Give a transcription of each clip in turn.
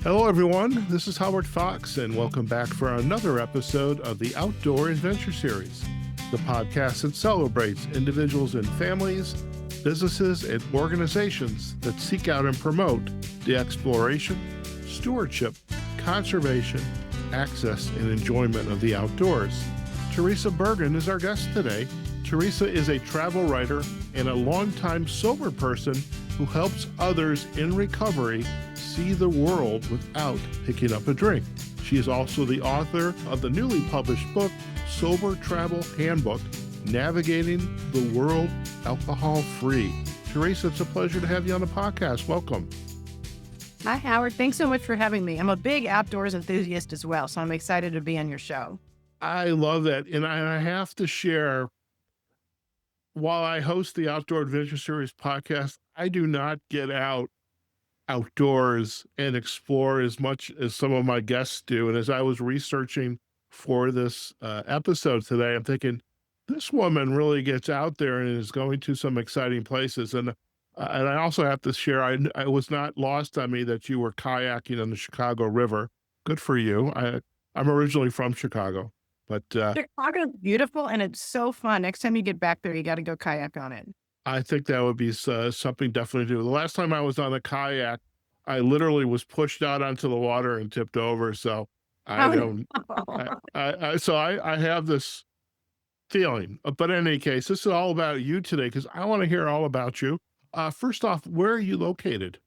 Hello, everyone. This is Howard Fox, and welcome back for another episode of the Outdoor Adventure Series, the podcast that celebrates individuals and families, businesses, and organizations that seek out and promote the exploration, stewardship, conservation, access, and enjoyment of the outdoors. Teresa Bergen is our guest today. Teresa is a travel writer and a longtime sober person who helps others in recovery see the world without picking up a drink. She is also the author of the newly published book, Sober Travel Handbook, Navigating the World Alcohol-Free. Teresa, it's a pleasure to have you on the podcast. Welcome. Hi, Howard. Thanks so much for having me. I'm a big outdoors enthusiast as well, so I'm excited to be on your show. I love that. And I have to share, while I host the Outdoor Adventure Series podcast, I do not get outdoors and explore as much as some of my guests do. And as I was researching for this episode today, I'm thinking, this woman really gets out there and is going to some exciting places. And I also have to share, I was not lost on me that you were kayaking on the Chicago River. Good for you. I'm originally from Chicago, but Chicago's beautiful and it's so fun. Next time you get back there, you got to go kayak on it. I think that would be something definitely to do. The last time I was on a kayak, I literally was pushed out onto the water and tipped over. So I have this feeling. But in any case, this is all about you today because I want to hear all about you. First off, where are you located?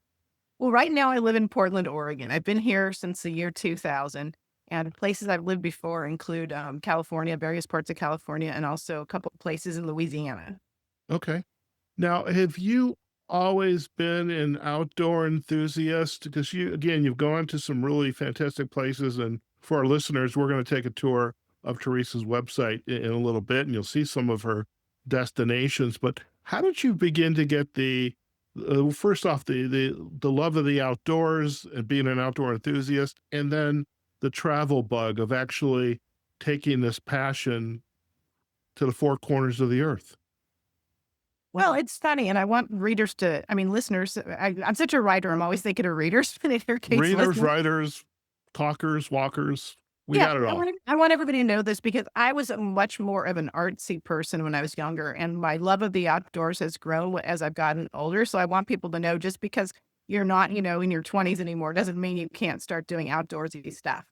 Well, right now I live in Portland, Oregon. I've been here since the year 2000. And places I've lived before include California, various parts of California, and also a couple of places in Louisiana. Okay. Now, have you always been an outdoor enthusiast? Because you've gone to some really fantastic places. And for our listeners, we're going to take a tour of Teresa's website in a little bit, and you'll see some of her destinations. But how did you begin to get first off, the love of the outdoors and being an outdoor enthusiast, and then the travel bug of actually taking this passion to the four corners of the earth? Well, it's funny, and I want listeners. I'm such a writer. I'm always thinking of readers, but in your case, Readers, listeners. writers, talkers, walkers, we got it all. I want everybody to know this because I was much more of an artsy person when I was younger, and my love of the outdoors has grown as I've gotten older. So I want people to know just because you're not, in your 20s anymore doesn't mean you can't start doing outdoorsy stuff.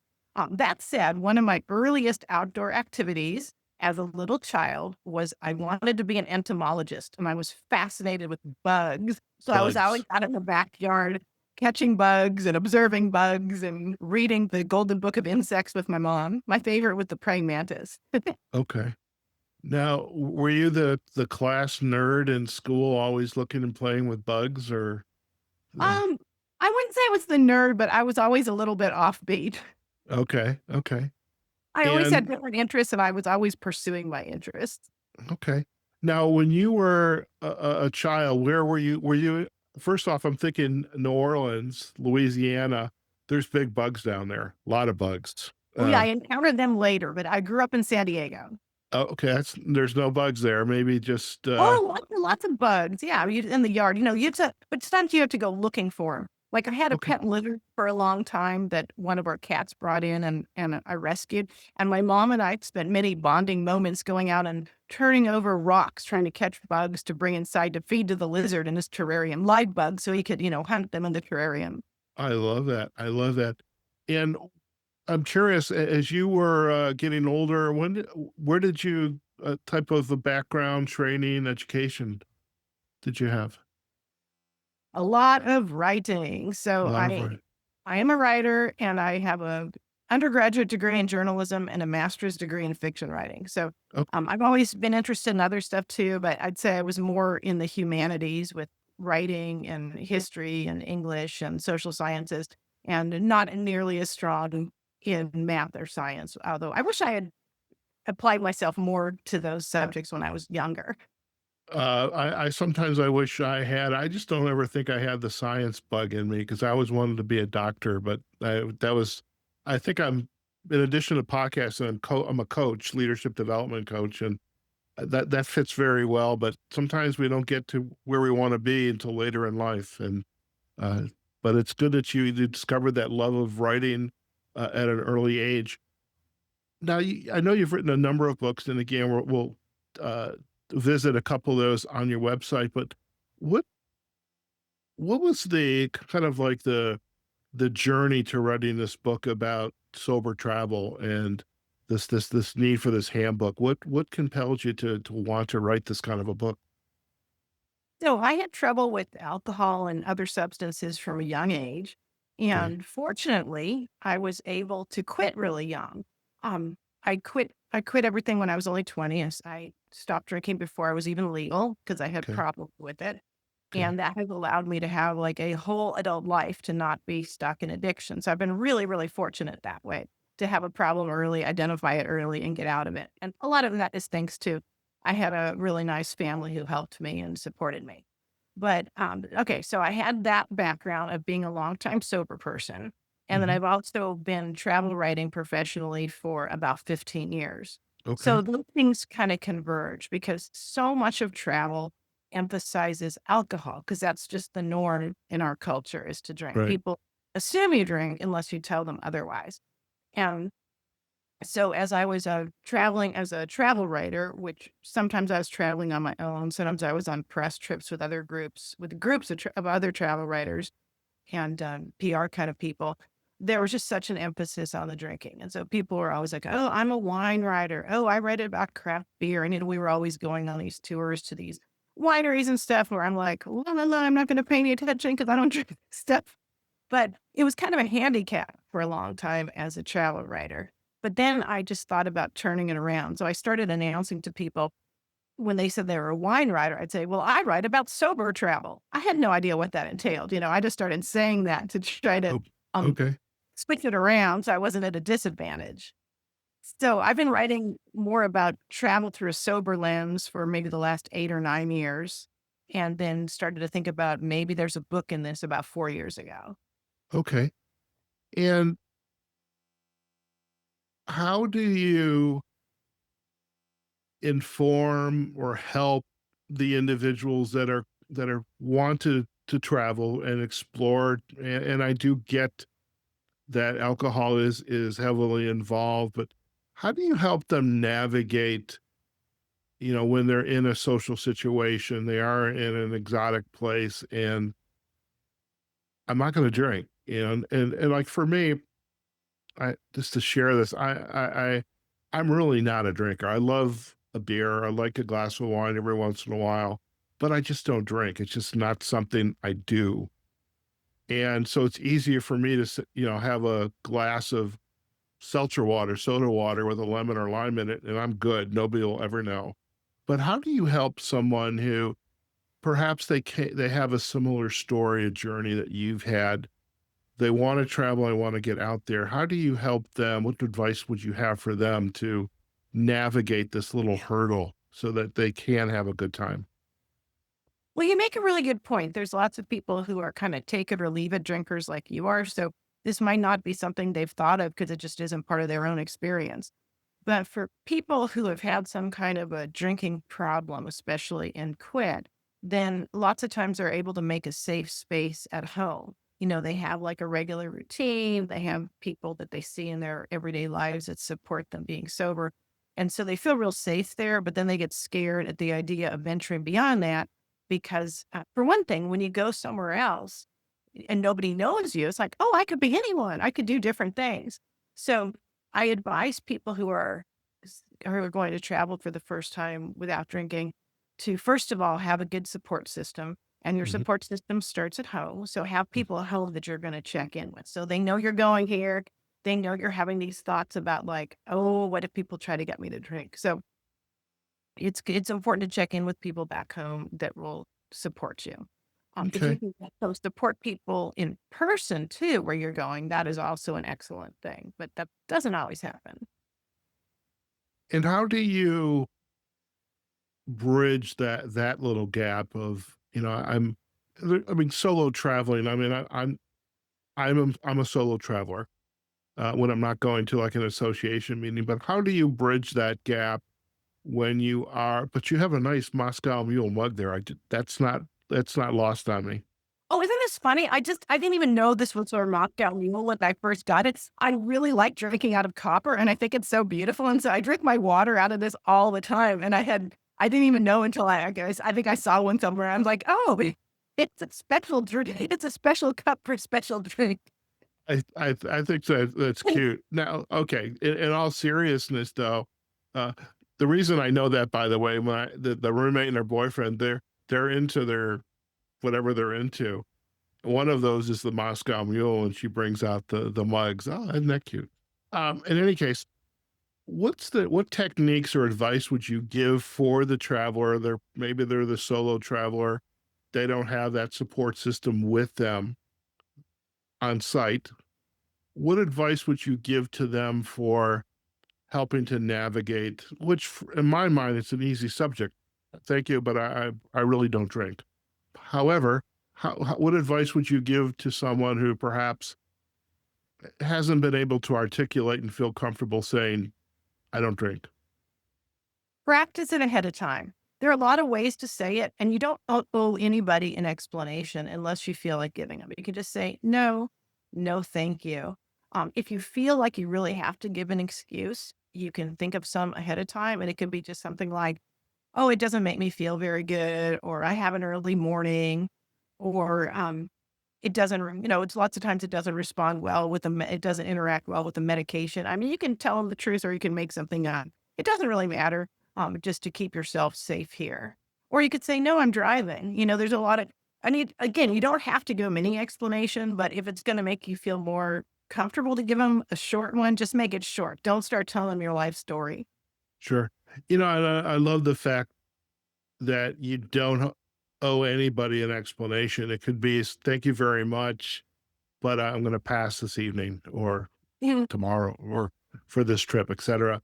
That said, one of my earliest outdoor activities as a little child was I wanted to be an entomologist, and I was fascinated with bugs. So I was always out in the backyard catching bugs and observing bugs and reading the Golden Book of Insects with my mom. My favorite was the praying mantis. Okay. Now, were you the class nerd in school, always looking and playing with bugs, or? I wouldn't say I was the nerd, but I was always a little bit offbeat. Okay. I always had different interests, and I was always pursuing my interests. Okay. Now, when you were a child, where were you? First off, I'm thinking New Orleans, Louisiana. There's big bugs down there, a lot of bugs. I encountered them later, but I grew up in San Diego. Oh, okay. There's no bugs there. Maybe just. Lots of bugs. Yeah, in the yard. But sometimes you have to go looking for them. Like I had a pet lizard for a long time that one of our cats brought in and I rescued. And my mom and I spent many bonding moments going out and turning over rocks, trying to catch bugs to bring inside to feed to the lizard in his terrarium, live bugs, so he could, hunt them in the terrarium. I love that. And I'm curious, as you were getting older, where did you, type of a background, training, education did you have? A lot of writing. So A lot of writing. I am a writer, and I have a undergraduate degree in journalism and a master's degree in fiction writing. So Okay. I've always been interested in other stuff too, but I'd say I was more in the humanities with writing and history and English and social sciences, and not nearly as strong in math or science. Although I wish I had applied myself more to those subjects when I was younger. I sometimes I wish I had. I just don't ever think I had the science bug in me because I always wanted to be a doctor. But I think in addition to podcasting, I'm a coach, leadership development coach, and that fits very well. But sometimes we don't get to where we want to be until later in life, and but it's good that you discovered that love of writing at an early age. Now, I know you've written a number of books, and again, we'll uh, visit a couple of those on your website. But what what was the kind of like the journey to writing this book about sober travel and this need for this handbook? What compelled you to want to write this kind of a book? So I had trouble with alcohol and other substances from a young age. Okay, And fortunately, I was able to quit really young. I quit everything when I was only 20. I stopped drinking before I was even legal because I had okay, problems with it. okay. And that has allowed me to have like a whole adult life to not be stuck in addiction. So I've been really, really fortunate that way to have a problem early, identify it early, and get out of it. And a lot of that is thanks to I had a really nice family who helped me and supported me. But okay, so I had that background of being a longtime sober person. And then Mhm. I've also been travel writing professionally for about 15 years. So Okay, those things kind of converge because so much of travel emphasizes alcohol because that's just the norm in our culture is to drink. right. People assume you drink unless you tell them otherwise. And so as I was traveling as a travel writer, which sometimes I was traveling on my own, sometimes I was on press trips with other groups, with groups of other travel writers and PR kind of people. There was just such an emphasis on the drinking. And so people were always like, oh, I'm a wine writer. Oh, I write about craft beer. And we were always going on these tours to these wineries and stuff where I'm like, la, la, la, I'm not going to pay any attention because I don't drink stuff. But it was kind of a handicap for a long time as a travel writer. But then I just thought about turning it around. So I started announcing to people when they said they were a wine writer, I'd say, well, I write about sober travel. I had no idea what that entailed. I just started saying that to try to Oh, um, okay, switch it around so I wasn't at a disadvantage. So I've been writing more about travel through a sober lens for maybe the last 8 or 9 years, and then started to think about maybe there's a book in this about 4 years ago. okay. And how do you inform or help the individuals that are want to travel and explore? And I do get that alcohol is heavily involved, but how do you help them navigate, when they're in a social situation, they are in an exotic place, and I'm not going to drink, and like for me, I just to share this, I'm really not a drinker. I love a beer. I like a glass of wine every once in a while, but I just don't drink. It's just not something I do. And so it's easier for me to, have a glass of seltzer water, soda water with a lemon or lime in it, and I'm good. Nobody will ever know. But how do you help someone who perhaps they have a similar story, a journey that you've had? They want to travel, they want to get out there. How do you help them? What advice would you have for them to navigate this little hurdle so that they can have a good time? Well, you make a really good point. There's lots of people who are kind of take it or leave it drinkers like you are. So this might not be something they've thought of because it just isn't part of their own experience. But for people who have had some kind of a drinking problem, especially and quit, then lots of times they're able to make a safe space at home. They have like a regular routine, they have people that they see in their everyday lives that support them being sober. And so they feel real safe there, but then they get scared at the idea of venturing beyond that because, for one thing, when you go somewhere else and nobody knows you, it's like, oh, I could be anyone, I could do different things. So I advise people who are going to travel for the first time without drinking to first of all have a good support system, and your Mhm. support system starts at home. So have people at home that you're going to check in with, so they know you're going here. They know you're having these thoughts about like, oh, what if people try to get me to drink? So it's important to check in with people back home that will support you. If you Okay. can also support people in person too, where you're going, that is also an excellent thing. But that doesn't always happen. And how do you bridge that little gap of, I mean, solo traveling. I mean, I'm a solo traveler when I'm not going to like an association meeting. But how do you bridge that gap when but you have a nice Moscow Mule mug there? That's not lost on me. Oh, isn't this funny? I didn't even know this was our Moscow Mule when I first got it. I really like drinking out of copper and I think it's so beautiful. And so I drink my water out of this all the time. And I didn't even know until I think I saw one somewhere. I was like, oh, it's a special drink. It's a special cup for special drink. I think that's cute. Now, okay, in all seriousness, though, uh, the reason I know that, by the way, when the roommate and her boyfriend, they're into their whatever they're into. One of those is the Moscow Mule, and she brings out the mugs. Oh, isn't that cute? In any case, what techniques or advice would you give for the traveler? They're the solo traveler. They don't have that support system with them on site. What advice would you give to them for helping to navigate, which in my mind, it's an easy subject. Thank you, but I really don't drink. However, what advice would you give to someone who perhaps hasn't been able to articulate and feel comfortable saying, I don't drink? Practice it ahead of time. There are a lot of ways to say it, and you don't owe anybody an explanation unless you feel like giving them. You can just say, no, no, thank you. If you feel like you really have to give an excuse, you can think of some ahead of time, and it could be just something like, oh, it doesn't make me feel very good, or I have an early morning, or it doesn't, it's lots of times it doesn't respond well with it doesn't interact well with the medication. I mean, you can tell them the truth or you can make something up. It doesn't really matter, just to keep yourself safe here. Or you could say, no, I'm driving. There's a lot of, again, you don't have to give them any explanation, but if it's going to make you feel more comfortable to give them a short one, just make it short. Don't start telling them your life story. Sure. I love the fact that you don't owe anybody an explanation. It could be, thank you very much, but I'm going to pass this evening or tomorrow or for this trip, etc.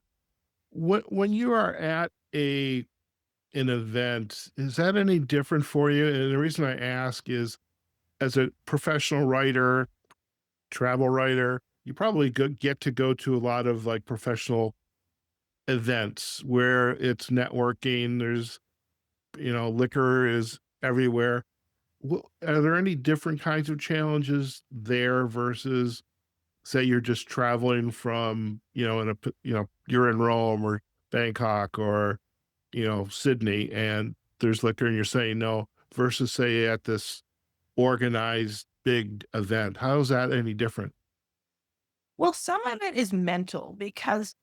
When you are at an event, is that any different for you? And the reason I ask is, as a professional writer, travel writer, you probably get to go to a lot of like professional events where it's networking. There's, liquor is everywhere. Are there any different kinds of challenges there versus, say, you're just traveling from, you're in Rome or Bangkok or, Sydney, and there's liquor and you're saying no, versus, say, at this organized big event? How is that any different? Well, some of it is mental because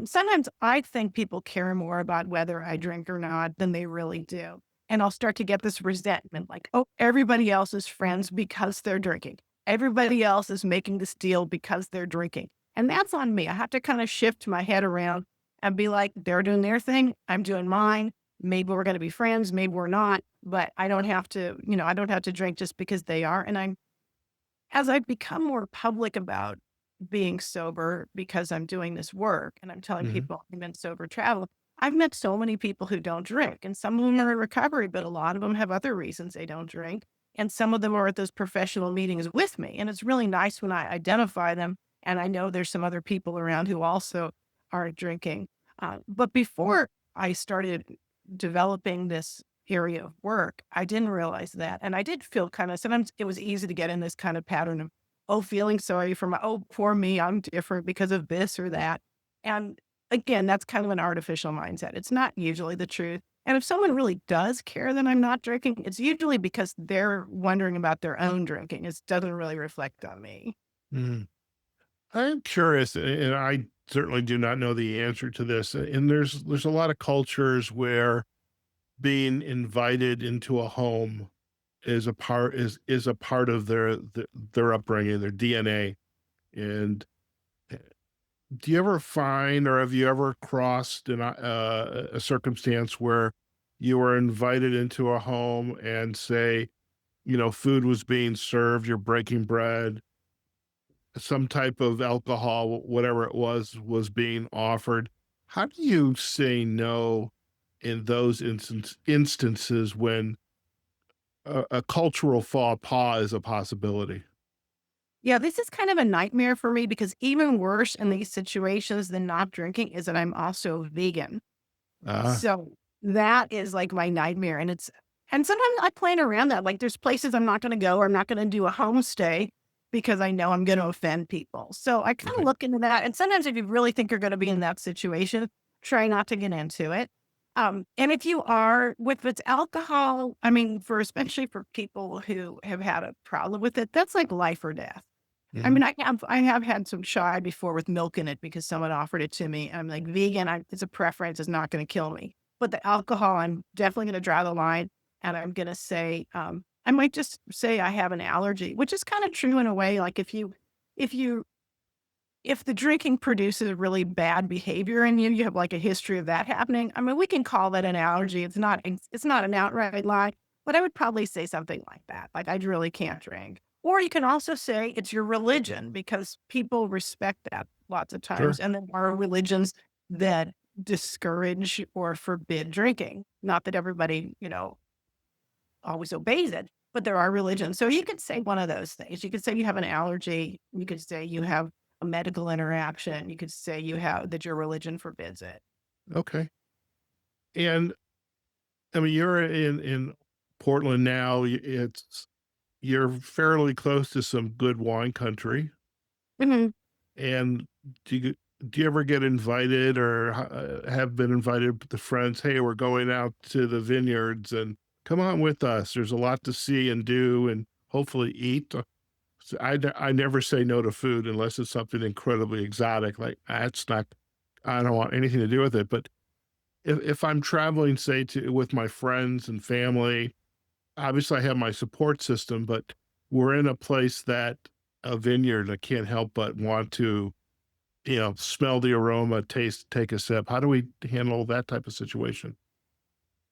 sometimes I think people care more about whether I drink or not than they really do. And I'll start to get this resentment like, oh, everybody else is friends because they're drinking. Everybody else is making this deal because they're drinking. And that's on me. I have to kind of shift my head around and be like, they're doing their thing. I'm doing mine. Maybe we're going to be friends. Maybe we're not. But I don't have to, I don't have to drink just because they are. And as I've become more public about being sober because I'm doing this work and I'm telling Hmm. people I've been sober traveling, I've met so many people who don't drink, and some of them are in recovery, but a lot of them have other reasons they don't drink. And some of them are at those professional meetings with me. And it's really nice when I identify them and I know there's some other people around who also aren't drinking. But before I started developing this area of work, I didn't realize that. And I did feel kind of, sometimes it was easy to get in this kind of pattern of, oh, feeling sorry for oh, poor me, I'm different because of this or that. And again, that's kind of an artificial mindset. It's not usually the truth. And if someone really does care that I'm not drinking, it's usually because they're wondering about their own drinking. It doesn't really reflect on me. Hmm. I'm curious, and I certainly do not know the answer to this. And there's a lot of cultures where being invited into a home is a part of their upbringing, their DNA. And do you ever find, or have you ever crossed a circumstance where you were invited into a home and, say, food was being served, you're breaking bread, some type of alcohol, whatever it was being offered? How do you say no in those instances when a cultural faux pas is a possibility? Yeah, this is kind of a nightmare for me because even worse in these situations than not drinking is that I'm also vegan. Ah, So that is like my nightmare. And And sometimes I plan around that. Like there's places I'm not going to go or I'm not going to do a homestay because I know I'm going to offend people. So I kind of Right. look into that. And sometimes if you really think you're going to be in that situation, try not to get into it. And if you are, with it's alcohol, I mean, for especially for people who have had a problem with it, that's like life or death. I Mhm. mean, I have had some chai before with milk in it because someone offered it to me. I'm like vegan. It's a preference. It's not going to kill me. But the alcohol, I'm definitely going to draw the line, and I'm going to say, I might just say I have an allergy, which is kind of true in a way. Like if you, if the drinking produces a really bad behavior in you, you have like a history of that happening. I mean, we can call that an allergy. It's not an outright lie, but I would probably say something like that. Like I really can't drink. Or you can also say it's your religion because people respect that lots of times. Sure. And there are religions that discourage or forbid drinking. Not that everybody, always obeys it, but there are religions. So you could say one of those things. You could say you have an allergy. You could say you have a medical interaction. You could say you have that your religion forbids it. Okay. And I mean, you're in Portland now. You're fairly close to some good wine country. Mhm. And do you do you ever get invited or have been invited to friends? Hey, we're going out to the vineyards and come on with us. There's a lot to see and do and hopefully eat. So I never say no to food unless it's something incredibly exotic. Like that's not, I don't want anything to do with it. But if I'm traveling, say with my friends and family, obviously I have my support system, but we're in a place that a vineyard, I can't help but want to, smell the aroma, taste, take a sip. How do we handle that type of situation?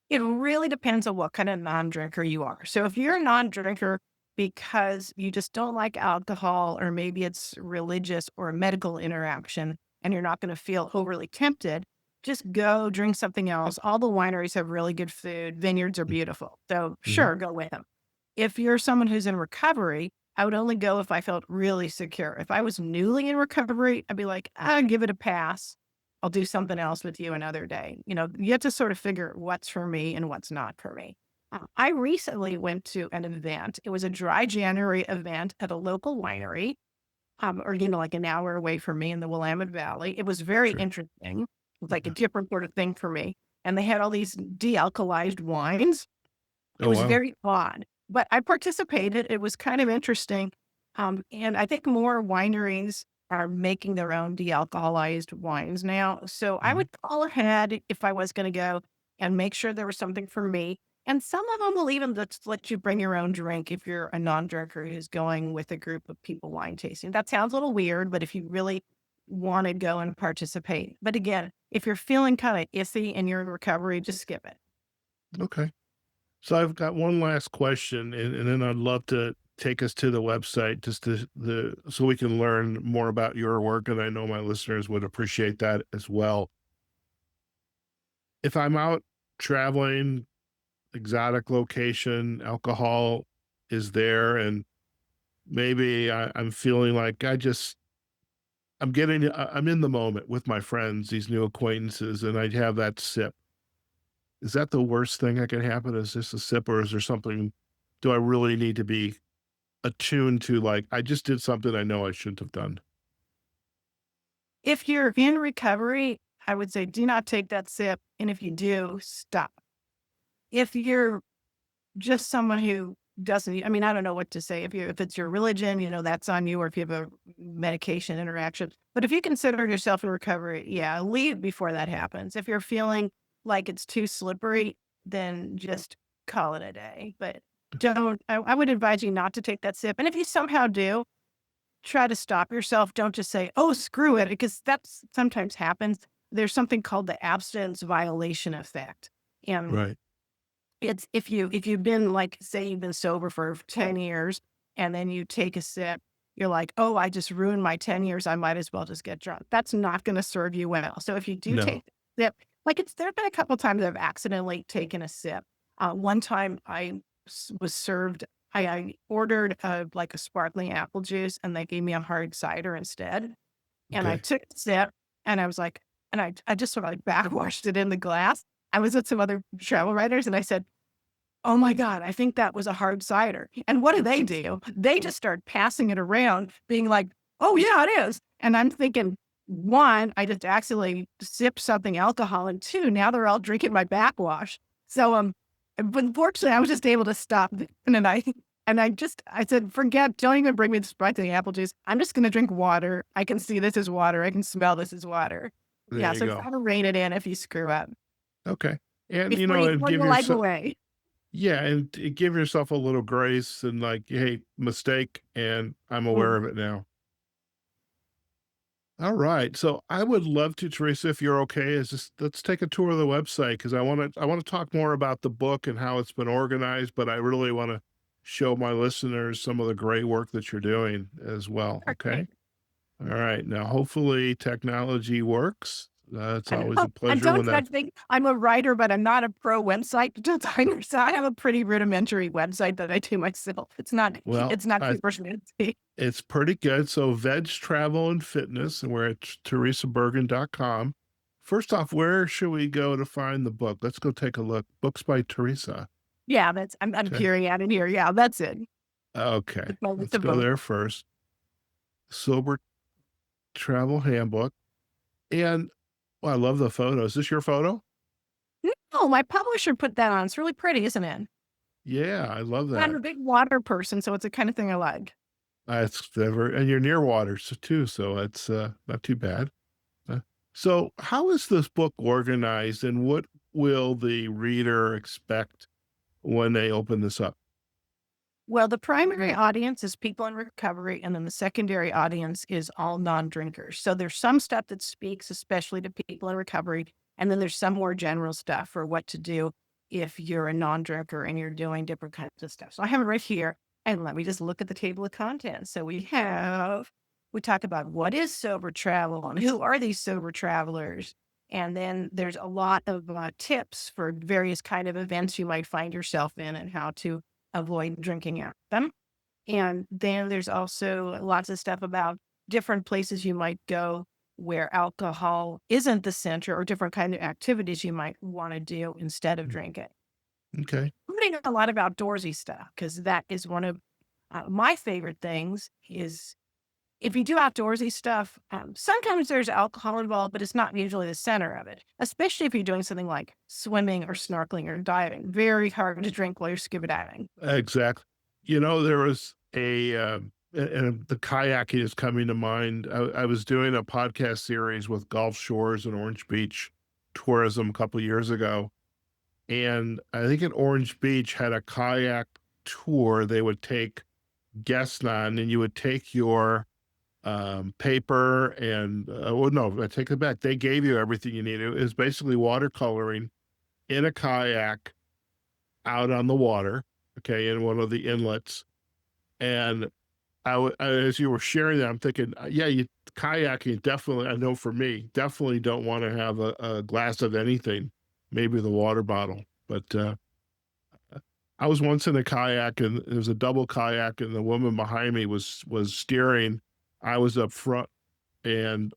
It really depends on what kind of non-drinker you are. So if you're a non-drinker because you just don't like alcohol, or maybe it's religious or a medical interaction, and you're not going to feel overly tempted, just go drink something else. All the wineries have really good food. Vineyards are beautiful. So Mm-hmm. sure, go with them. If you're someone who's in recovery, I would only go if I felt really secure. If I was newly in recovery, I'd be like, I'll give it a pass. I'll do something else with you another day. You have to sort of figure what's for me and what's not for me. I recently went to an event. It was a dry January event at a local winery, or, like an hour away from me in the Willamette Valley. It was very Sure. interesting. It was like a Yeah. different sort of thing for me. And they had all these de-alkalized wines. It Oh, was wow. very odd, but I participated. It was kind of interesting. And I think more wineries are making their own de-alcoholized wines now. So I Mhm. would call ahead if I was going to go and make sure there was something for me. And some of them will even let you bring your own drink if you're a non-drinker who's going with a group of people wine tasting. That sounds a little weird, but if you really want to go and participate. But again, if you're feeling kind of iffy and you're in recovery, just skip it. Okay. So I've got one last question, and then I'd love to take us to the website just so we can learn more about your work, and I know my listeners would appreciate that as well. If I'm out traveling, exotic location, alcohol is there, and maybe I'm feeling like I'm in the moment with my friends, these new acquaintances, and I'd have that sip. Is that the worst thing that can happen? Is just a sip, or is there something? Do I really need to be attuned to, like, I just did something I know I shouldn't have done? If you're in recovery, I would say do not take that sip. And if you do, stop. If you're just someone who doesn't, I mean, I don't know what to say. If it's your religion, that's on you, or if you have a medication interaction. But if you consider yourself in recovery, yeah, leave before that happens. If you're feeling like it's too slippery, then just call it a day. But I would advise you not to take that sip. And if you somehow do, try to stop yourself. Don't just say, "Oh, screw it," because that's sometimes happens. There's something called the abstinence violation effect. And Right. it's if you've been like, say you've been sober for 10 years and then you take a sip, you're like, "Oh, I just ruined my 10 years. I might as well just get drunk." That's not going to serve you well. So if you do No. take a sip, like there've been a couple times I've accidentally taken a sip. One time I was served, I ordered like a sparkling apple juice and they gave me a hard cider instead. And I Okay. took a sip and I was like, and I just sort of like backwashed it in the glass. I was with some other travel writers and I said, Oh my God, I think that was a hard cider. And what do? They just start passing it around, being like, oh yeah, it is. And I'm thinking, one, I just accidentally sipped something alcohol, and two, now they're all drinking my backwash. So but fortunately I was just able to stop. And I said, forget, don't even bring me the Sprite and the apple juice. I'm just gonna drink water. I can see this is water. I can smell this is water. There Yeah, you so go. try to rein it in if you screw up Okay. And, before you and throw give your life yourself, away. yeah, and give yourself a little grace and like, hey, mistake, and I'm aware of it now. All right. So I would love to, Teresa, if you're okay, is just let's take a tour of the website because I want to talk more about the book and how it's been organized, but I really want to show my listeners some of the great work that you're doing as well. Okay. Okay. All right. Now, hopefully, technology works. It's And, always oh, a and pleasure don't when that. judge me. I'm a writer, but I'm not a pro website designer. So I have a pretty rudimentary website that I do myself. Well, It's not super fancy. it's pretty good. So, Veg Travel and Fitness, and we're at teresabergen.com. First off, where should we go to find the book? Let's go take a look. Books by Teresa. Yeah, I'm Okay. peering at it here. Yeah, that's it. Okay. It's my list Let's of go books. there first. Sober Travel Handbook. And well, I love the photo. Is this your photo? No, my publisher put that on. It's really pretty, isn't it? Yeah, I love I'm that. a big water person, so it's the kind of thing I like. It's ever, and you're near water too, so it's not too bad. Uh, so, how is this book organized, and what will the reader expect when they open this up? Well, the primary audience is people in recovery, and then the secondary audience is all non-drinkers. So there's some stuff that speaks especially to people in recovery, and then there's some more general stuff for what to do if you're a non-drinker and you're doing different kinds of stuff. So I have it right here, and let me just look at the table of contents. So we talk about what is sober travel and who are these sober travelers, and then there's a lot of tips for various kind of events you might find yourself in and how to avoid drinking at them. And then there's also lots of stuff about different places you might go where alcohol isn't the center or different kind of activities you might want to do instead of drinking. Okay. Including a lot of outdoorsy stuff because that is one of my favorite things is if you do outdoorsy stuff, sometimes there's alcohol involved, but it's not usually the center of it, especially if you're doing something like swimming or snorkeling or diving. Very hard to drink while you're scuba diving. Exactly. There was and the kayaking is coming to mind. I was doing a podcast series with Gulf Shores and Orange Beach tourism a couple years ago. And I think at Orange Beach had a kayak tour they would take guests on, and you would take your paper and, well, no, I take it back. They gave you everything you needed. It was basically watercoloring in a kayak out on the water, okay, in one of the inlets. And as you were sharing that, I'm thinking, yeah, kayaking definitely, I know for me, definitely don't want to have a glass of anything, maybe the water bottle. But I was once in a kayak and there was a double kayak and the woman behind me was steering. I was up front and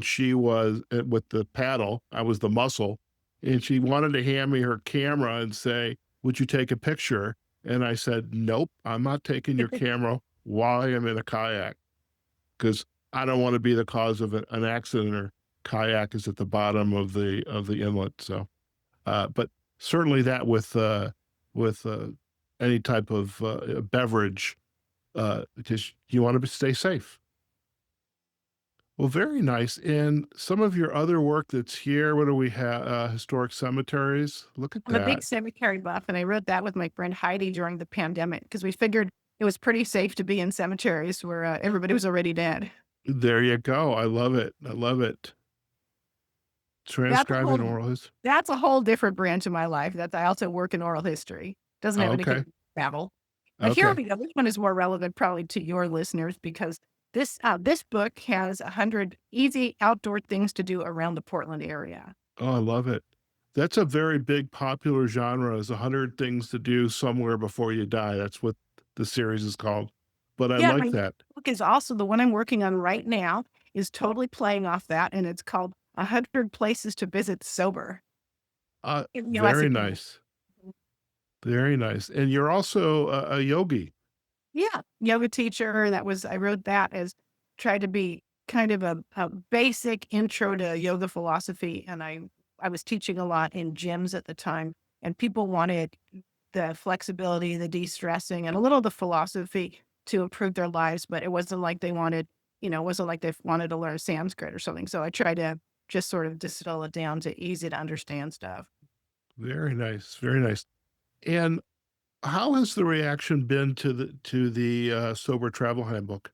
she was with the paddle. I was the muscle, and she wanted to hand me her camera and say, "Would you take a picture?" And I said, "Nope, I'm not taking your camera while I am in a kayak because I don't want to be the cause of an accident or kayak is at the bottom of the inlet." So, but certainly that with any type of beverage because you want to stay safe. Well, very nice. And some of your other work that's here, what do we have? Historic cemeteries. Look at I'm a big that. cemetery buff, and I wrote that with my friend Heidi during the pandemic because we figured it was pretty safe to be in cemeteries where everybody was already dead. There you go. I love it. I love it. That's a Transcribing whole oral history. that's a whole different branch of my life. That I also work in oral history. Doesn't have anything Okay. to do with travel. But here Okay. we go. This one is more relevant probably to your listeners because this book has 100 easy outdoor things to do around the Portland area. Oh, I love it. That's a very big popular genre is 100 things to do somewhere before you die. That's what the series is called. But I Yeah, like my that. book is also the one I'm working on right now is totally playing off that, and it's called 100 Places to Visit Sober in the U.S. Very and Canada. nice. Very nice. And you're also a yogi. Yeah, yoga teacher. I wrote that as tried to be kind of a basic intro to yoga philosophy. And I was teaching a lot in gyms at the time, and people wanted the flexibility, the de-stressing, and a little of the philosophy to improve their lives. But it wasn't like they wanted, it wasn't like they wanted to learn Sanskrit or something. So I tried to just sort of distill it down to easy to understand stuff. Very nice. Very nice. And how has the reaction been to the sober travel handbook?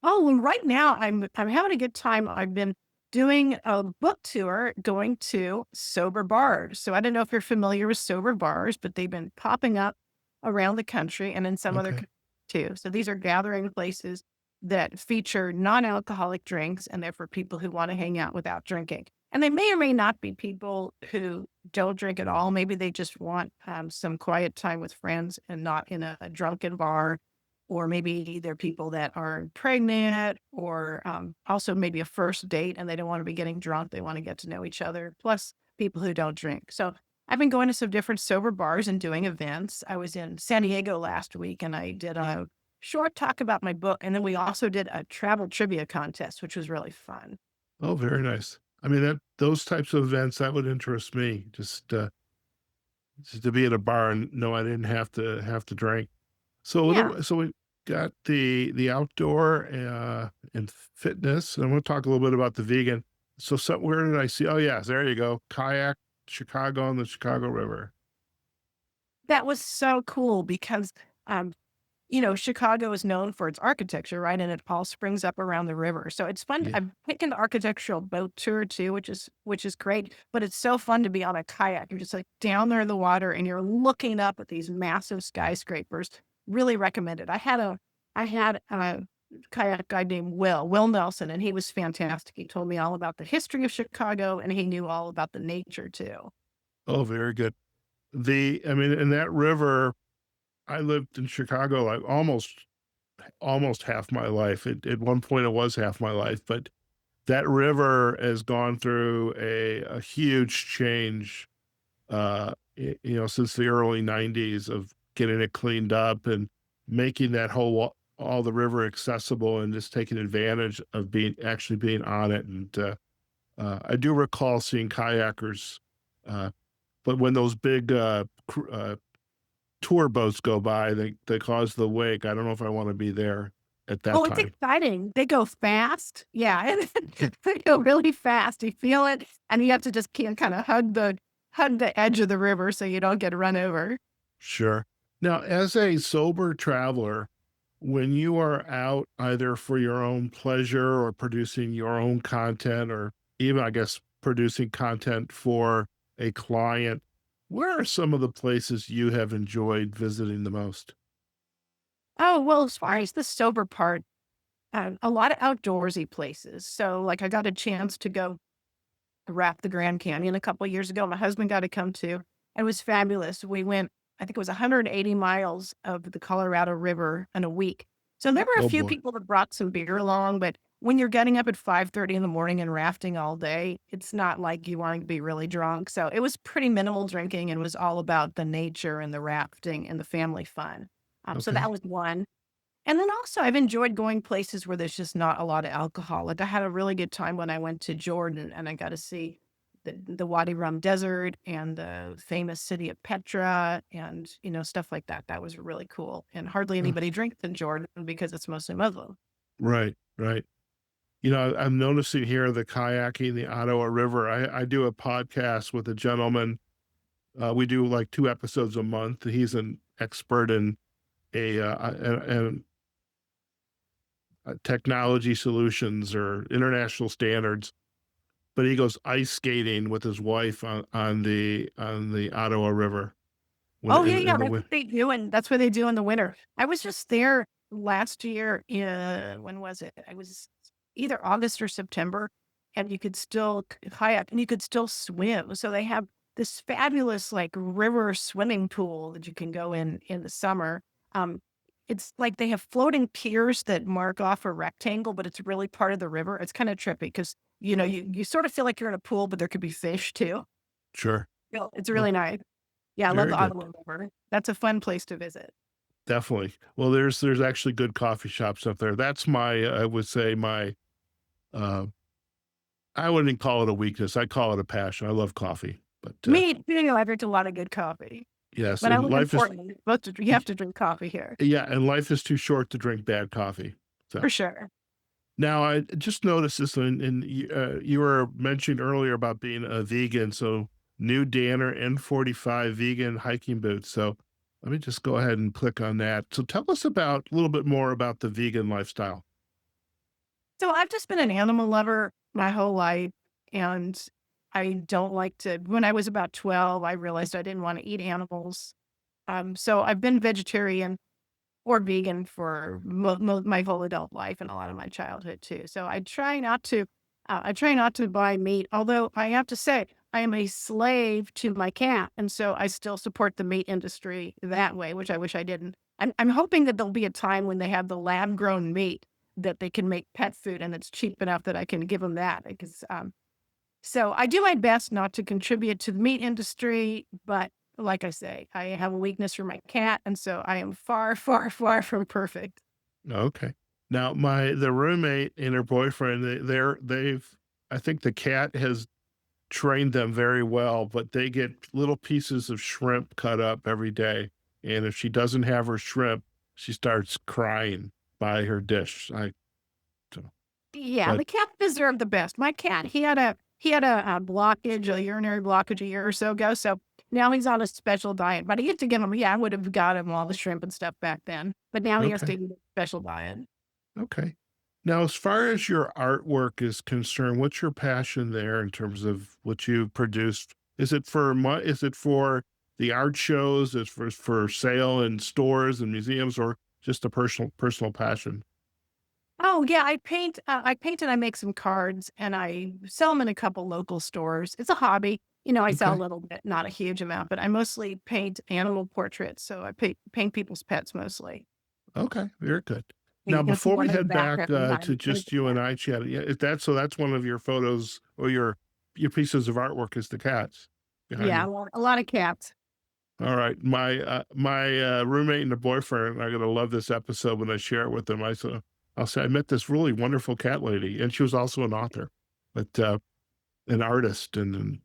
Oh, well, right now I'm having a good time. I've been doing a book tour going to sober bars. So I don't know if you're familiar with sober bars, but they've been popping up around the country and in some other Okay. countries too. So these are gathering places that feature non-alcoholic drinks, and they're for people who want to hang out without drinking. And they may or may not be people who don't drink at all. Maybe they just want some quiet time with friends and not in a drunken bar, or maybe they're people that are pregnant, or also maybe a first date and they don't want to be getting drunk. They want to get to know each other, plus people who don't drink. So I've been going to some different sober bars and doing events. I was in San Diego last week and I did a short talk about my book. And then we also did a travel trivia contest, which was really fun. Oh, very nice. I mean, that those types of events that would interest me. Just to be at a bar and know I didn't have to drink. So Yeah. so we got the outdoor and fitness, and I want to talk a little bit about the vegan. So where did I see? Oh yes, there you go. Kayak Chicago on the Chicago River. That was so cool because um, Chicago is known for its architecture, right? And it all springs up around the river. So it's fun. Yeah. I've taken the architectural boat tour too, which is great. But it's so fun to be on a kayak. You're just like down there in the water and you're looking up at these massive skyscrapers. Really recommend it. I had a kayak guy named Will Nelson, and he was fantastic. He told me all about the history of Chicago and he knew all about the nature too. Oh, very good. I mean, in that river, I lived in Chicago like almost half my life. At one point, it was half my life, but that river has gone through a huge change, since the early '90s of getting it cleaned up and making that all the river accessible and just taking advantage of being on it. And I do recall seeing kayakers, uh, but when those big tour boats go by, they cause the wake. I don't know if I want to be there at that Oh, it's time. exciting. They go fast. Yeah, and they go really fast. You feel it, and you have to just kinda hug the edge of the river so you don't get run over. Sure. Now, as a sober traveler, when you are out either for your own pleasure or producing your own content, or even, I guess, producing content for a client, where are some of the places you have enjoyed visiting the most? Oh, well, as far as the sober part, a lot of outdoorsy places. So, like, I got a chance to go raft the Grand Canyon a couple of years ago. My husband got to come too. It was fabulous. We went, I think it was 180 miles of the Colorado River in a week. So there were a Oh few boy. people that brought some beer along, but when you're getting up at 5:30 in the morning and rafting all day, it's not like you want to be really drunk. So it was pretty minimal drinking and was all about the nature and the rafting and the family fun. So Okay. that was one. And then also, I've enjoyed going places where there's just not a lot of alcohol. Like, I had a really good time when I went to Jordan and I got to see the Wadi Rum Desert and the famous city of Petra and, stuff like that. That was really cool. And hardly Uh, anybody drinks in Jordan because it's mostly Muslim. right, right. I'm noticing here the kayaking, the Ottawa River. I do a podcast with a gentleman. We do like 2 episodes a month. He's an expert in technology solutions or international standards. But he goes ice skating with his wife on the Ottawa River when Oh, yeah, yeah. in the That's winter. what they do. And that's what they do in the winter. I was just there last year. When was it? I was either August or September, and you could still kayak and you could still swim. So they have this fabulous like river swimming pool that you can go in the summer. Um, it's like they have floating piers that mark off a rectangle, but it's really part of the river. It's kind of trippy because you sort of feel like you're in a pool, but there could be fish too. Sure. It's Oh, really nice. Yeah, I love Very the good. Ottawa River. That's a fun place to visit. Definitely. Well, there's actually good coffee shops up there. That's my, I would say my, uh, I wouldn't call it a weakness. I call it a passion. I love coffee, but Me too, I drink a lot of good coffee. yes, When I and live in life is, Portland, you have to drink coffee here, yeah, and life is too short to drink bad coffee. So for sure. now I just noticed this, and you were mentioned earlier about being a vegan. So new Danner N45 vegan hiking boots. So let me just go ahead and click on that. So tell us about a little bit more about the vegan lifestyle. So I've just been an animal lover my whole life, and I don't like to when I was about 12, I realized I didn't wanna eat animals. So I've been vegetarian or vegan for my whole adult life and a lot of my childhood too. So I try not to buy meat, although I have to say I am a slave to my cat, and so I still support the meat industry that way, which I wish I didn't. I'm hoping that there'll be a time when they have the lab grown meat that they can make pet food and it's cheap enough that I can give them that because so I do my best not to contribute to the meat industry, but like I say, I have a weakness for my cat, and so I am far, far, far from perfect. Okay. Now the roommate and her boyfriend, they've I think the cat has trained them very well, but they get little pieces of shrimp cut up every day. And if she doesn't have her shrimp, she starts crying by her dish. So, Yeah, but the cats deserve the best. My cat, he had a blockage, a urinary blockage a year or so ago, so now he's on a special diet. But I used to give him, yeah, I would have got him all the shrimp and stuff back then, but now he has to okay. eat a special diet. Okay. Now, as far as your artwork is concerned, what's your passion there in terms of what you produced? Is it for the art shows? Is for sale in stores and museums, or just a personal passion? Oh, yeah, I paint and I make some cards, and I sell them in a couple local stores. It's a hobby. I sell a Okay. little bit, not a huge amount, but I mostly paint animal portraits, so I paint people's pets mostly. Okay. Very good. And Now, you can see before we one in the head back background of to mine. just you and I chatting, yeah, if that's so that's one of your photos or your pieces of artwork is the cats behind Yeah, you. a lot of cats. All right. My roommate and the boyfriend are gonna love this episode when I share it with them. I'll say I met this really wonderful cat lady, and she was also an author, but an artist and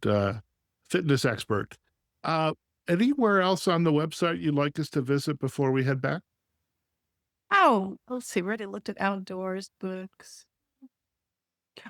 fitness expert. Uh, Anywhere else on the website you'd like us to visit before we head back? Oh, let's see, we already looked at outdoors, books.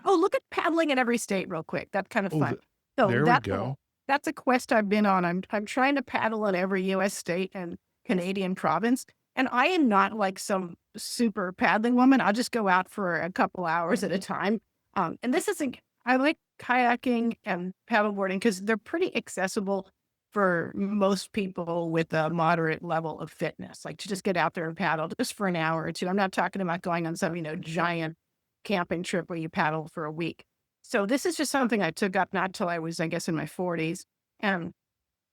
Oh, look at paddling in every state real quick. That's kind of Oh, fun. So there we go. that's a quest I've been on. I'm trying to paddle in every US state and Canadian province. And I am not like some super paddling woman. I'll just go out for a couple hours at a time. And this isn't I like kayaking and paddleboarding because they're pretty accessible for most people with a moderate level of fitness. Like to just get out there and paddle just for an hour or two. I'm not talking about going on some, giant camping trip where you paddle for a week. So this is just something I took up not till I was, I guess, in my 40s. And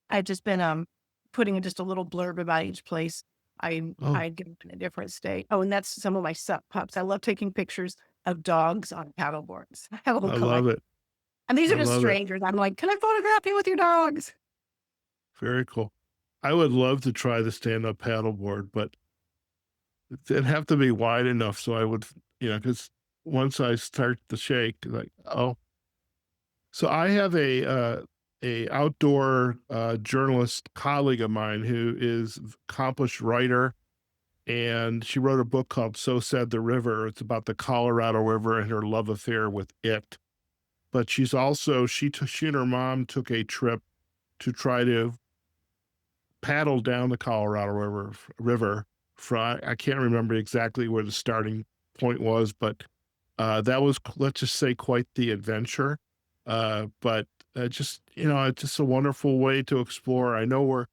I've just been putting in just a little blurb about each place Oh, I'd go in a different state. Oh, and that's some of my sup pups. I love taking pictures of dogs on paddle boards. I have a little I love collection. it. And these I are just love it. strangers. I'm like, can I photograph you with your dogs? Very cool. I would love to try the stand-up paddleboard, but it'd have to be wide enough so I would, because once I start to shake, like, oh. So I have a outdoor journalist colleague of mine who is accomplished writer, and she wrote a book called "So Said the River." It's about the Colorado River and her love affair with it. But she and her mom took a trip to try to paddle down the Colorado River. I can't remember exactly where the starting point was, but that was, let's just say, quite the adventure. But it's just a wonderful way to explore. I know we're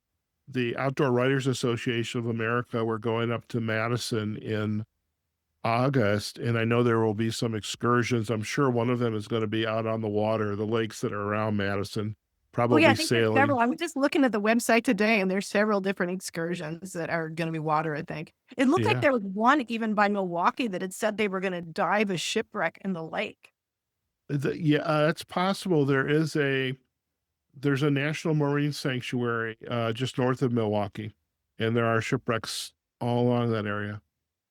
the Outdoor Writers Association of America. We're going up to Madison in August, and I know there will be some excursions. I'm sure one of them is going to be out on the water, the lakes that are around Madison, Oh, yeah, I probably think there's sailing. several. I was just looking at the website today, and there's several different excursions that are gonna be water, I think. It looked like Yeah. there was one even by Milwaukee that had said they were gonna dive a shipwreck in the lake. Yeah, it's possible there is there's a national marine sanctuary just north of Milwaukee, and there are shipwrecks all along that area.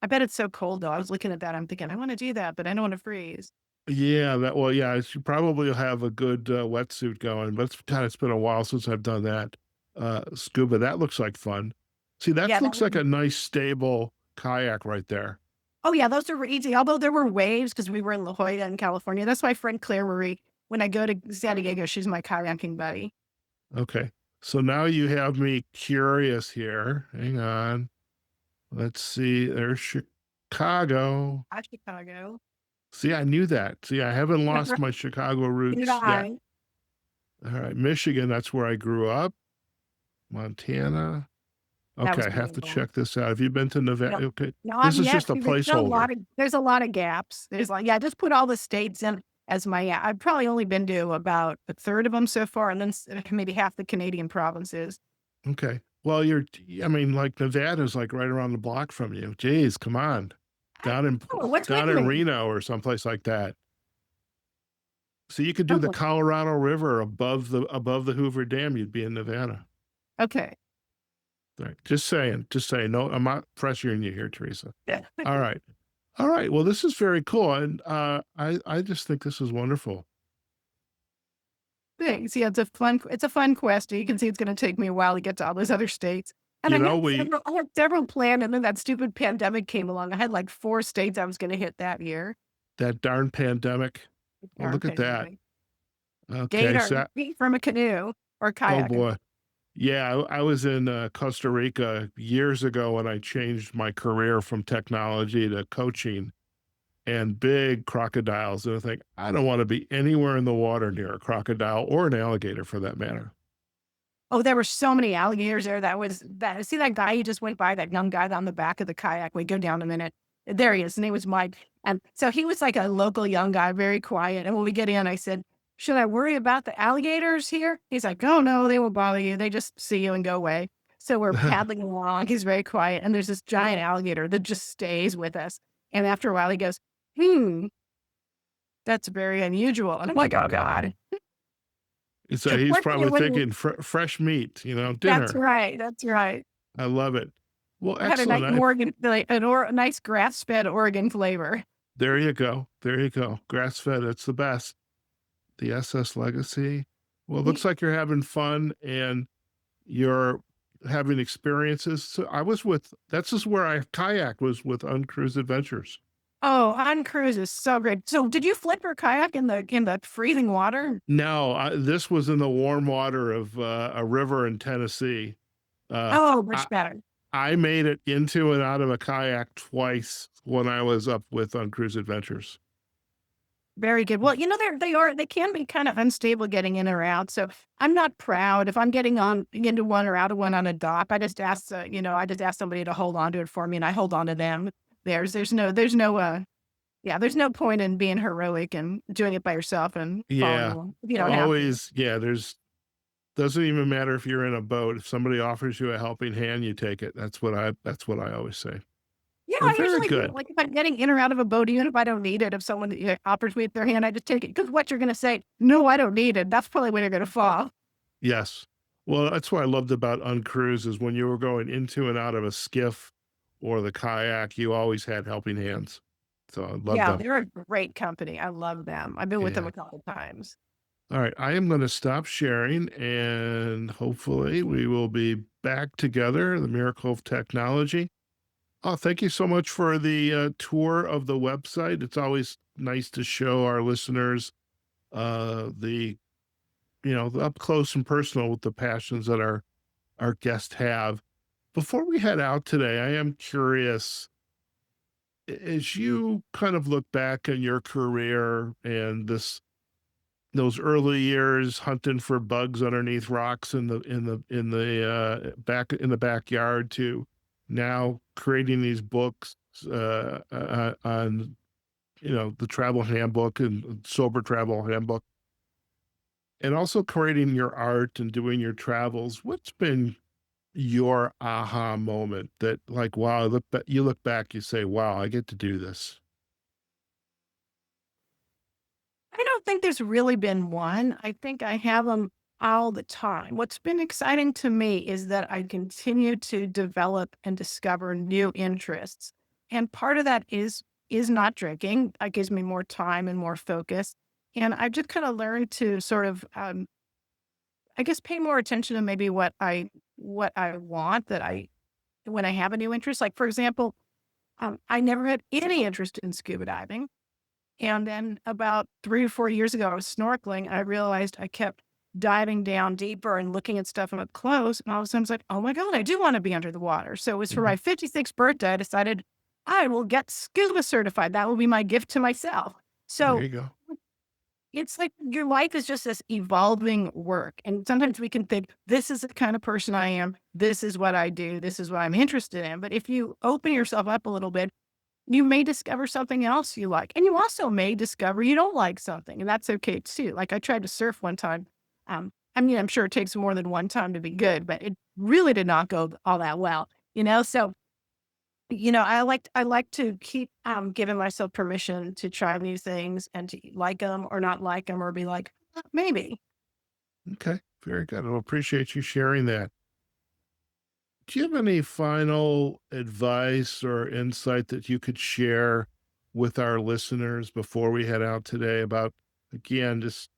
I bet it's so cold though. I was looking at that. I'm thinking, I want to do that, but I don't want to freeze. Yeah, well, yeah, you probably have a good wetsuit going, but it's been a while since I've done that. Scuba, that looks like fun. See, Yeah, that that looks would like be. a nice, stable kayak right there. Oh yeah, those are easy. Although there were waves because we were in La Jolla in California. That's my friend Claire Marie. When I go to San Diego, she's my kayaking buddy. Okay. So now you have me curious here. Hang on. Let's see. There's Chicago. At Chicago. See, I knew that. See, I haven't lost my Chicago Did roots yet. I? All right. Michigan, that's where I grew up. Montana. That Okay, was I have to beautiful. check this out. Have you been to No, Nevada? Okay. no, This I'm is yet. just a There's a lot placeholder. of there's a lot of gaps. There's like yeah, just put all the states in as my. I've probably only been to about a third of them so far, and then maybe half the Canadian provinces. Okay. Well, I mean, like Nevada's like right around the block from you. Jeez, come on. I Down in know what's with down in me. Reno or someplace like that. So you could do the Oh, Colorado River above the Hoover Dam, you'd be in Nevada. okay. Right. Just saying. Just saying. No, I'm not pressuring you here, Teresa. Yeah. All right. All right. Well, this is very cool. And I just think this is wonderful. Thanks. Yeah, it's a fun quest. You can see it's going to take me a while to get to all those other states. And You know, we I had several planned, and then that stupid pandemic came along. I had like 4 states I was going to hit that year. that darn pandemic. Well, Darn look at that. pandemic. Okay. Gator, So, feet from a canoe or oh kayak. boy. Yeah, I was in Costa Rica years ago when I changed my career from technology to coaching and big crocodiles. And I think, I don't want to be anywhere in the water near a crocodile or an alligator for that matter. Oh, there were so many alligators there. That was that. See that guy who just went by, that young guy on the back of the kayak. We go down a minute. There he is. His name was Mike. And so he was like a local young guy, very quiet. And when we get in, I said, should I worry about the alligators here? He's like, oh, no, they won't bother you. They just see you and go away. So we're paddling along. He's very quiet. And there's this giant alligator that just stays with us. And after a while, he goes, that's very unusual. And I'm like, oh, God. So he's Fortunately, probably it wasn't. thinking fresh meat, That's dinner. right. That's right. I love it. Well, Had a nice excellent. Oregon, like a nice grass-fed Oregon flavor. There you go. There you go. Grass fed. It's the best. The SS Legacy. Well, it looks like you're having fun and you're having experiences. So that's just where I kayak was with Uncruise Adventures. Oh, on cruise is so great. So, did you flip your kayak in the freezing water? No, this was in the warm water of a river in Tennessee. Oh, I, much better. I made it into and out of a kayak twice when I was up with Uncruise Adventures. Very good. Well, they can be kind of unstable getting in or out. So I'm not proud if I'm getting on into one or out of one on a dock. I just ask somebody to hold on to it for me, and I hold on to them. There's no point in being heroic and doing it by yourself and following Yeah, along. You don't have to. always. Yeah, doesn't even matter if you're in a boat. If somebody offers you a helping hand, you take it. That's what I always say. Yeah, Well, I very usually do. good. Like if I'm getting in or out of a boat, even if I don't need it, if someone offers me their hand, I just take it. Because what you're going to say, no, I don't need it. That's probably when you're going to fall. Yes. Well, that's what I loved about Uncruise is when you were going into and out of a skiff or the kayak, you always had helping hands. So I love Yeah, them. they're a great company. I love them. I've been with them Yeah. a couple times. All right. I am going to stop sharing and hopefully we will be back together. The miracle of technology. Oh, thank you so much for the tour of the website. It's always nice to show our listeners the the up close and personal with the passions that our guests have. Before we head out today, I am curious, as you kind of look back on your career and those early years hunting for bugs underneath rocks in the backyard to now creating these books on the travel handbook and sober travel handbook and also creating your art and doing your travels. What's been your aha moment that like, wow, you look back, you say, wow, I get to do this. I don't think there's really been one. I think I have them. all the time. What's been exciting to me is that I continue to develop and discover new interests. And part of that is not drinking. That gives me more time and more focus. And I've just kind of learned to sort of I guess pay more attention to maybe what I want that I when I have a new interest. Like for example, I never had any interest in scuba diving. And then about 3 or 4 years ago, I was snorkeling, and I realized I kept diving down deeper and looking at stuff up close, and all of a sudden, I was like, "Oh my god, I do wanna be under the water." So it was for Mhm. my 56th birthday, I decided I will get scuba certified. That will be my gift to myself. There So you go. it's like your life is just this evolving work, and sometimes we can think, "This is the kind of person I am. This is what I do. This is what I'm interested in." But if you open yourself up a little bit, you may discover something else you like, and you also may discover you don't like something, and that's okay too. Like, I tried to surf one time. I mean, I'm sure it takes more than one time to be good, but it really did not go all that well, you know? So, I like to keep, giving myself permission to try new things and to like them or not like them or be like, maybe." Okay. Very good. I appreciate you sharing that. Do you have any final advice or insight that you could share with our listeners before we head out today about, again, just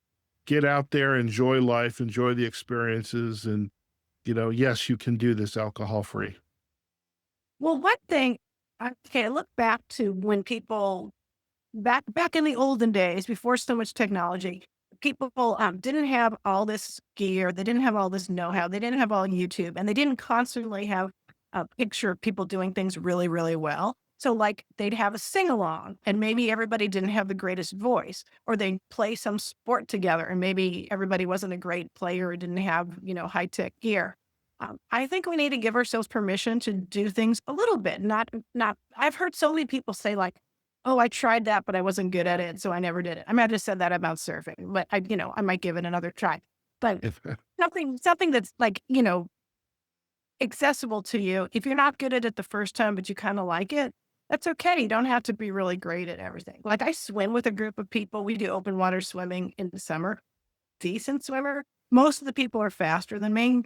get out there, enjoy life, enjoy the experiences, and, yes, you can do this alcohol free. Well, one thing I look back to when people back in the olden days, before so much technology, people, didn't have all this gear, they didn't have all this know-how, they didn't have all YouTube, and they didn't constantly have a picture of people doing things really, really well. So, like, they'd have a sing-along, and maybe everybody didn't have the greatest voice, or they'd play some sport together, and maybe everybody wasn't a great player or didn't have, high-tech gear. I think we need to give ourselves permission to do things a little bit, not I've heard so many people say, like, "Oh, I tried that, but I wasn't good at it, so I never did it." I might have just said that about surfing, but I might give it another try. But If something that's like, accessible to you. If you're not good at it the first time, but you kinda like it, that's okay. You don't have to be really great at everything. Like, I swim with a group of people. We do open water swimming in the summer. Decent swimmer. Most of the people are faster than me.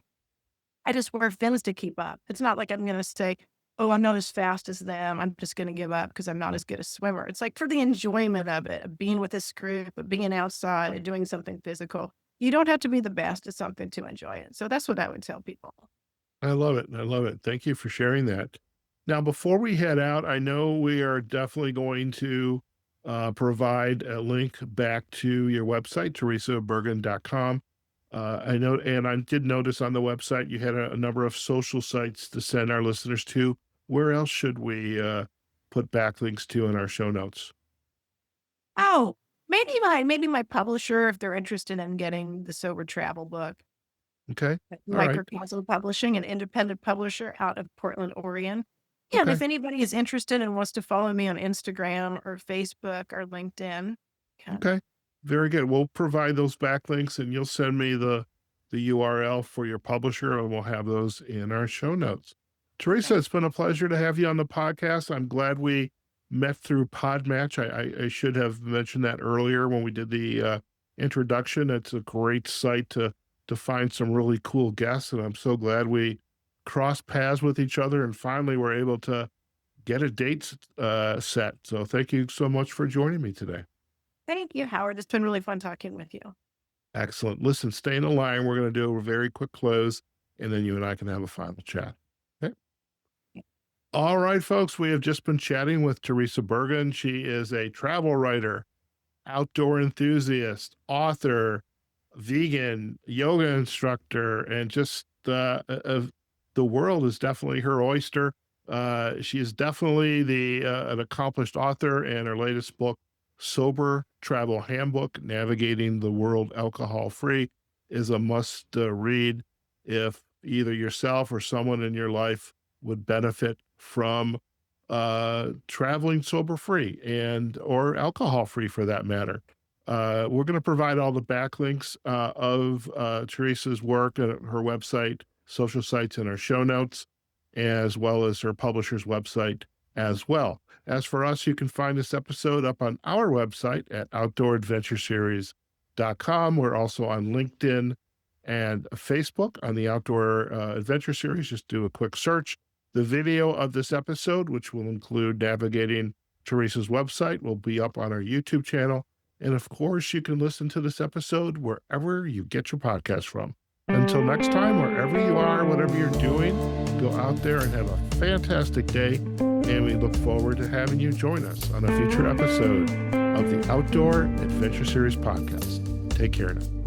I just wear fins to keep up. It's not like I'm gonna say, "Oh, I'm not as fast as them. I'm just gonna give up because I'm not as good a swimmer." It's like for the enjoyment of it, of being with this group, of being outside and doing something physical. You don't have to be the best at something to enjoy it. So that's what I would tell people. I love it. I love it. Thank you for sharing that. Now, before we head out, I know we are definitely going to provide a link back to your website, teresabergen.com. I know, and I did notice on the website you had a number of social sites to send our listeners to. Where else should we put backlinks to in our show notes? Oh, maybe my publisher, if they're interested in getting the sober travel book. Okay. All right. Microcosm Publishing, an independent publisher out of Portland, Oregon. Yeah, and Okay. if anybody is interested and wants to follow me on Instagram or Facebook or LinkedIn, can. Okay. Very good. We'll provide those backlinks and you'll send me the URL for your publisher and we'll have those in our show notes. Teresa, Okay. it's been a pleasure to have you on the podcast. I'm glad we met through Podmatch. I should have mentioned that earlier when we did the introduction. It's a great site to find some really cool guests, and I'm so glad we crossed paths with each other and finally were able to get a date set. So thank you so much for joining me today. Thank you, Howard. It's been really fun talking with you. Excellent. Listen, stay in the line. We're going to do a very quick close, and then you and I can have a final chat. Okay. All right, folks. We have just been chatting with Teresa Bergen. She is a travel writer, outdoor enthusiast, author, vegan, yoga instructor, and just the world is definitely her oyster. She is definitely the an accomplished author, and her latest book, Sober Travel Handbook: Navigating the World Alcohol Free, is a must read if either yourself or someone in your life would benefit from traveling sober free and or alcohol free for that matter. We're going to provide all the backlinks of Teresa's work and her website, social sites in our show notes, as well as her publisher's website as well. As for us, you can find this episode up on our website at outdooradventureseries.com. We're also on LinkedIn and Facebook on the Outdoor Adventure Series. Just do a quick search. The video of this episode, which will include navigating Teresa's website, will be up on our YouTube channel. And of course, you can listen to this episode wherever you get your podcast from. Until next time, wherever you are, whatever you're doing, go out there and have a fantastic day. And we look forward to having you join us on a future episode of the Outdoor Adventure Series podcast. Take care now.